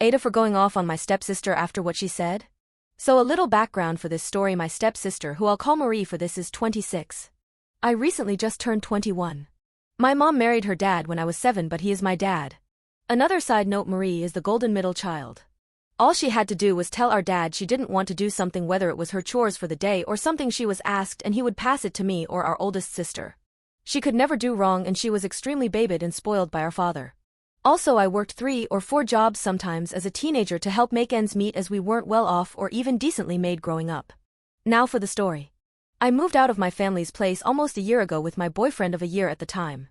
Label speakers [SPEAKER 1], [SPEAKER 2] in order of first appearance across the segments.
[SPEAKER 1] Aitah for going off on my stepsister after what she said? So a little background for this story: my stepsister, who I'll call Marie for this, is 26. I recently just turned 21. My mom married her dad when I was 7, but he is my dad. Another side note: Marie is the golden middle child. All she had to do was tell our dad she didn't want to do something, whether it was her chores for the day or something she was asked, and he would pass it to me or our oldest sister. She could never do wrong, and she was extremely babied and spoiled by our father. Also, I worked 3 or 4 jobs sometimes as a teenager to help make ends meet, as we weren't well off or even decently made growing up. Now for the story. I moved out of my family's place almost a year ago with my boyfriend of a year at the time.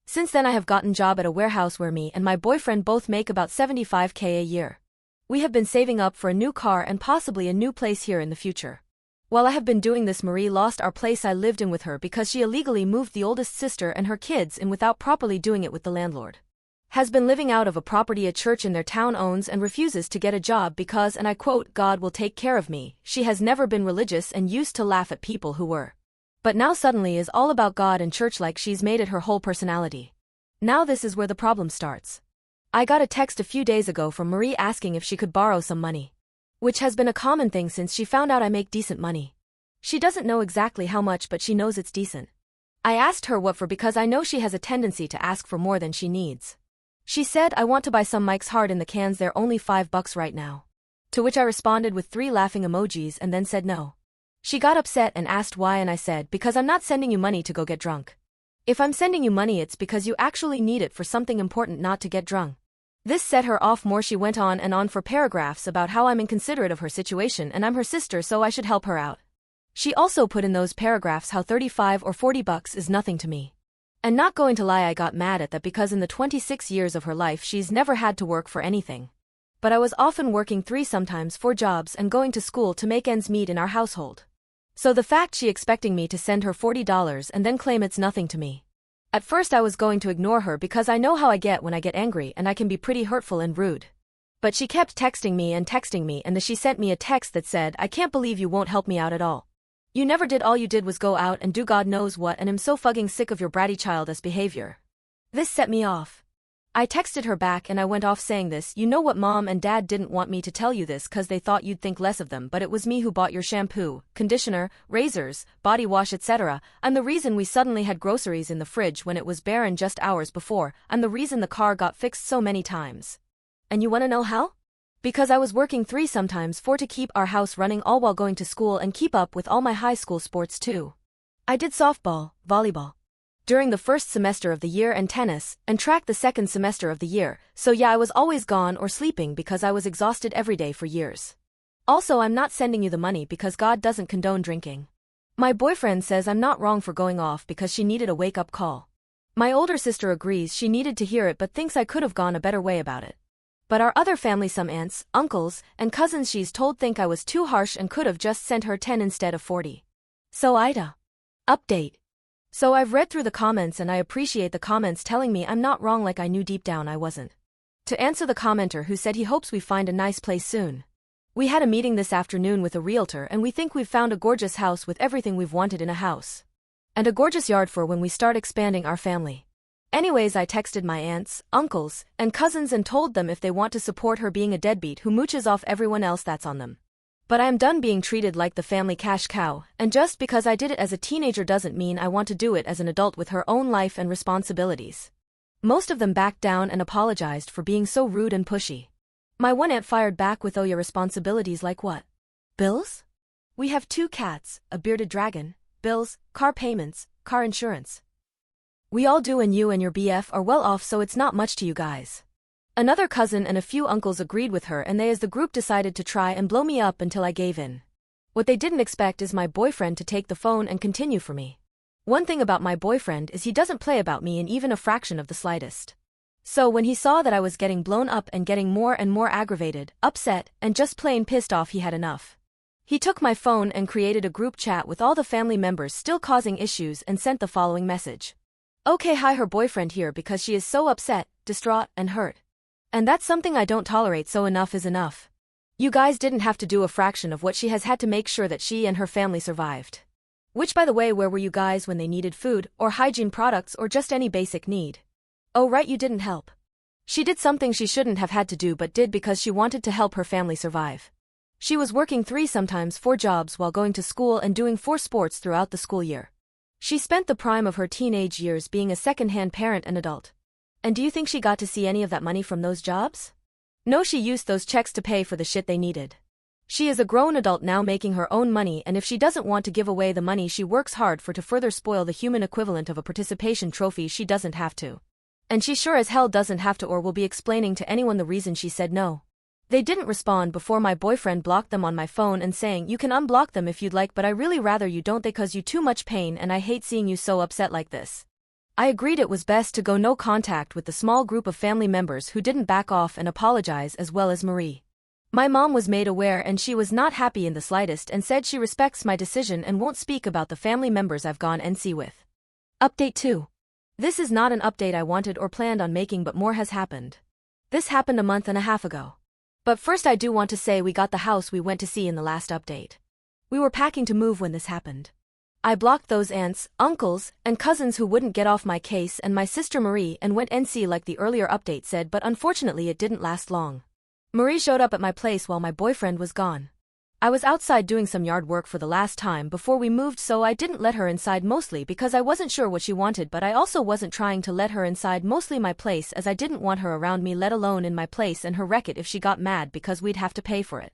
[SPEAKER 1] Since then I have gotten a job at a warehouse where me and my boyfriend both make about $75K a year. We have been saving up for a new car and possibly a new place here in the future. While I have been doing this, Marie lost our place I lived in with her because she illegally moved the oldest sister and her kids in without properly doing it with the landlord. Has been living out of a property a church in their town owns and refuses to get a job because, and I quote, "God will take care of me." She has never been religious and used to laugh at people who were. But now suddenly is all about God and church, like she's made it her whole personality. Now this is where the problem starts. I got a text a few days ago from Marie asking if she could borrow some money, which has been a common thing since she found out I make decent money. She doesn't know exactly how much, but she knows it's decent. I asked her what for because I know she has a tendency to ask for more than she needs. She said, "I want to buy some Mike's Hard in the cans, they're only $5 right now." To which I responded with 3 laughing emojis and then said no. She got upset and asked why, and I said, "Because I'm not sending you money to go get drunk. If I'm sending you money, it's because you actually need it for something important, not to get drunk." This set her off more. She went on and on for paragraphs about how I'm inconsiderate of her situation and I'm her sister, so I should help her out. She also put in those paragraphs how 35 or 40 bucks is nothing to me. And not going to lie, I got mad at that because in the 26 years of her life she's never had to work for anything. But I was often working 3, sometimes 4 jobs and going to school to make ends meet in our household. So the fact she expecting me to send her $40 and then claim it's nothing to me. At first I was going to ignore her because I know how I get when I get angry and I can be pretty hurtful and rude. But she kept texting me and then she sent me a text that said, "I can't believe you won't help me out at all. You never did. All you did was go out and do God knows what, and I'm so fucking sick of your bratty childish behavior." This set me off. I texted her back and I went off saying this: "You know what, Mom and Dad didn't want me to tell you this cause they thought you'd think less of them, but it was me who bought your shampoo, conditioner, razors, body wash, etc. I'm the reason we suddenly had groceries in the fridge when it was barren just hours before. I'm the reason the car got fixed so many times. And you wanna know how? Because I was working 3, sometimes 4 to keep our house running, all while going to school and keep up with all my high school sports too. I did softball, volleyball during the first semester of the year and tennis, and track the second semester of the year, so yeah, I was always gone or sleeping because I was exhausted every day for years. Also, I'm not sending you the money because God doesn't condone drinking." My boyfriend says I'm not wrong for going off because she needed a wake-up call. My older sister agrees she needed to hear it but thinks I could have gone a better way about it. But our other family, some aunts, uncles, and cousins she's told, think I was too harsh and could have just sent her 10 instead of 40. So Aitah. Update. So I've read through the comments and I appreciate the comments telling me I'm not wrong, like I knew deep down I wasn't. To answer the commenter who said he hopes we find a nice place soon. We had a meeting this afternoon with a realtor and we think we've found a gorgeous house with everything we've wanted in a house. And a gorgeous yard for when we start expanding our family. Anyways, I texted my aunts, uncles, and cousins and told them if they want to support her being a deadbeat who mooches off everyone else, that's on them. But I am done being treated like the family cash cow, and just because I did it as a teenager doesn't mean I want to do it as an adult with her own life and responsibilities. Most of them backed down and apologized for being so rude and pushy. My one aunt fired back with, "Oh, your responsibilities like what? Bills? We have 2 cats, a bearded dragon, bills, car payments, car insurance. We all do, and you and your BF are well off, so it's not much to you guys." Another cousin and a few uncles agreed with her, and they as the group decided to try and blow me up until I gave in. What they didn't expect is my boyfriend to take the phone and continue for me. One thing about my boyfriend is he doesn't play about me in even a fraction of the slightest. So when he saw that I was getting blown up and getting more and more aggravated, upset, and just plain pissed off, he had enough. He took my phone and created a group chat with all the family members still causing issues and sent the following message. "Okay, hi, her boyfriend here because she is so upset, distraught, and hurt. And that's something I don't tolerate, so enough is enough. You guys didn't have to do a fraction of what she has had to make sure that she and her family survived. Which, by the way, where were you guys when they needed food, or hygiene products, or just any basic need? Oh right, you didn't help. She did something she shouldn't have had to do but did because she wanted to help her family survive. She was working 3, sometimes 4 jobs while going to school and doing 4 sports throughout the school year. She spent the prime of her teenage years being a second-hand parent and adult. And do you think she got to see any of that money from those jobs? No, she used those checks to pay for the shit they needed. She is a grown adult now making her own money, and if she doesn't want to give away the money she works hard for to further spoil the human equivalent of a participation trophy, she doesn't have to. And she sure as hell doesn't have to or will be explaining to anyone the reason she said no. They didn't respond before my boyfriend blocked them on my phone and saying, "You can unblock them if you'd like, but I really rather you don't, they cause you too much pain and I hate seeing you so upset like this." I agreed it was best to go no contact with the small group of family members who didn't back off and apologize, as well as Marie. My mom was made aware and she was not happy in the slightest and said she respects my decision and won't speak about the family members I've gone NC with. Update 2. This is not an update I wanted or planned on making, but more has happened. This happened a month and a half ago. But first I do want to say we got the house we went to see in the last update. We were packing to move when this happened. I blocked those aunts, uncles, and cousins who wouldn't get off my case and my sister Marie and went NC like the earlier update said, but unfortunately it didn't last long. Marie showed up at my place while my boyfriend was gone. I was outside doing some yard work for the last time before we moved, so I didn't let her inside, mostly because I wasn't sure what she wanted, but I also wasn't trying to let her inside mostly my place as I didn't want her around me, let alone in my place, and her wreck it if she got mad because we'd have to pay for it.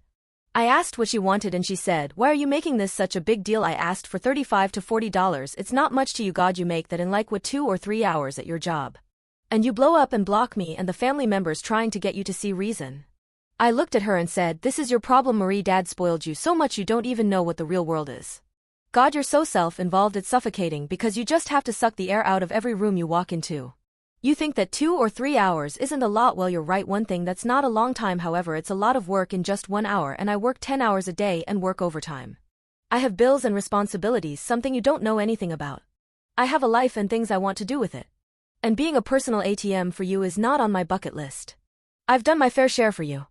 [SPEAKER 1] I asked what she wanted and she said, "Why are you making this such a big deal?" I asked for $35 to $40. It's not much to you, God, you make that in like what 2 or 3 hours at your job. And you blow up and block me and the family members trying to get you to see reason. I looked at her and said, "This is your problem, Marie. Dad spoiled you so much you don't even know what the real world is. God, you're so self-involved it's suffocating because you just have to suck the air out of every room you walk into. You think that 2 or 3 hours isn't a lot? Well, you're right. One thing, that's not a long time. However, it's a lot of work in just 1 hour, and I work 10 hours a day and work overtime. I have bills and responsibilities, something you don't know anything about. I have a life and things I want to do with it. And being a personal ATM for you is not on my bucket list. I've done my fair share for you."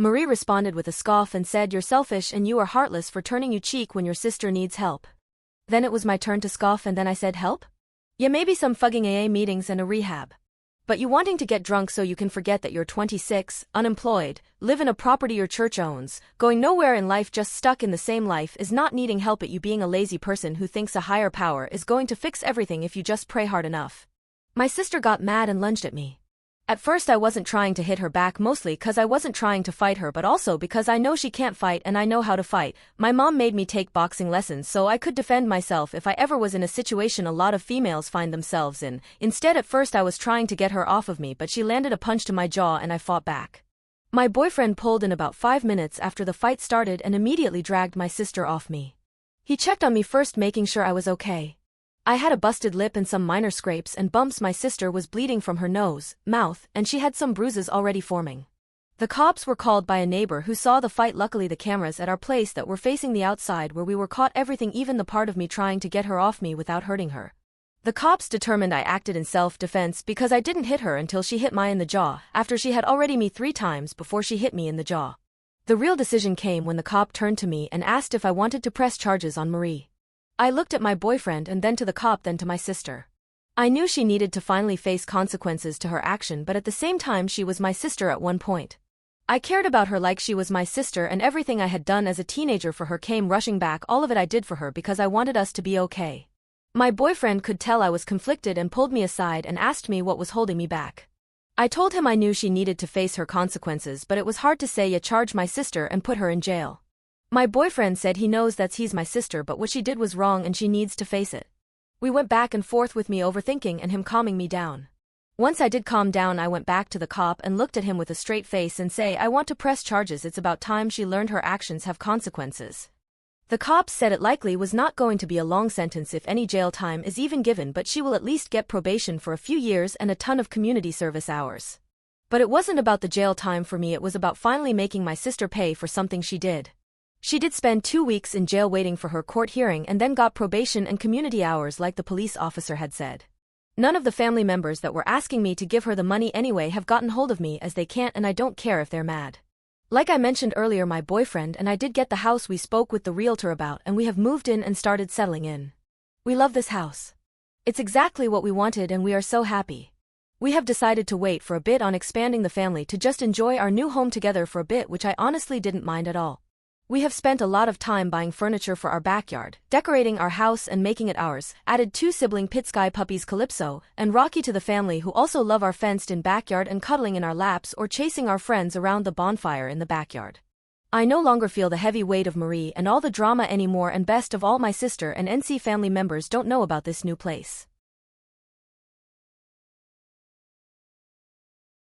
[SPEAKER 1] Marie responded with a scoff and said, "You're selfish and you are heartless for turning you cheek when your sister needs help." Then it was my turn to scoff, and then I said, "Help? Yeah, maybe some fucking AA meetings and a rehab. But you wanting to get drunk so you can forget that you're 26, unemployed, live in a property your church owns, going nowhere in life, just stuck in the same life, is not needing help at you being a lazy person who thinks a higher power is going to fix everything if you just pray hard enough." My sister got mad and lunged at me. At first I wasn't trying to hit her back, mostly cause I wasn't trying to fight her, but also because I know she can't fight and I know how to fight. My mom made me take boxing lessons so I could defend myself if I ever was in a situation a lot of females find themselves in. Instead, at first I was trying to get her off of me, but she landed a punch to my jaw and I fought back. My boyfriend pulled in about 5 minutes after the fight started and immediately dragged my sister off me. He checked on me first, making sure I was okay. I had a busted lip and some minor scrapes and bumps. My sister was bleeding from her nose, mouth, and she had some bruises already forming. The cops were called by a neighbor who saw the fight. Luckily the cameras at our place that were facing the outside where we were caught everything, even the part of me trying to get her off me without hurting her. The cops determined I acted in self-defense because I didn't hit her until she hit me in the jaw, after she had already me 3 times before she hit me in the jaw. The real decision came when the cop turned to me and asked if I wanted to press charges on Marie. I looked at my boyfriend and then to the cop, then to my sister. I knew she needed to finally face consequences to her action, but at the same time she was my sister at one point. I cared about her like she was my sister, and everything I had done as a teenager for her came rushing back. All of it I did for her because I wanted us to be okay. My boyfriend could tell I was conflicted and pulled me aside and asked me what was holding me back. I told him I knew she needed to face her consequences, but it was hard to say yeah, charge my sister and put her in jail. My boyfriend said he knows that he's my sister, but what she did was wrong and she needs to face it. We went back and forth with me overthinking and him calming me down. Once I did calm down, I went back to the cop and looked at him with a straight face and say, "I want to press charges. It's about time she learned her actions have consequences." The cop said it likely was not going to be a long sentence if any jail time is even given, but she will at least get probation for a few years and a ton of community service hours. But it wasn't about the jail time for me, it was about finally making my sister pay for something she did. She did spend 2 weeks in jail waiting for her court hearing and then got probation and community hours like the police officer had said. None of the family members that were asking me to give her the money anyway have gotten hold of me, as they can't, and I don't care if they're mad. Like I mentioned earlier, my boyfriend and I did get the house we spoke with the realtor about, and we have moved in and started settling in. We love this house. It's exactly what we wanted and we are so happy. We have decided to wait for a bit on expanding the family to just enjoy our new home together for a bit, which I honestly didn't mind at all. We have spent a lot of time buying furniture for our backyard, decorating our house and making it ours, added 2 sibling pit sky puppies Calypso and Rocky to the family, who also love our fenced-in backyard and cuddling in our laps or chasing our friends around the bonfire in the backyard. I no longer feel the heavy weight of Marie and all the drama anymore, and best of all, my sister and NC family members don't know about this new place.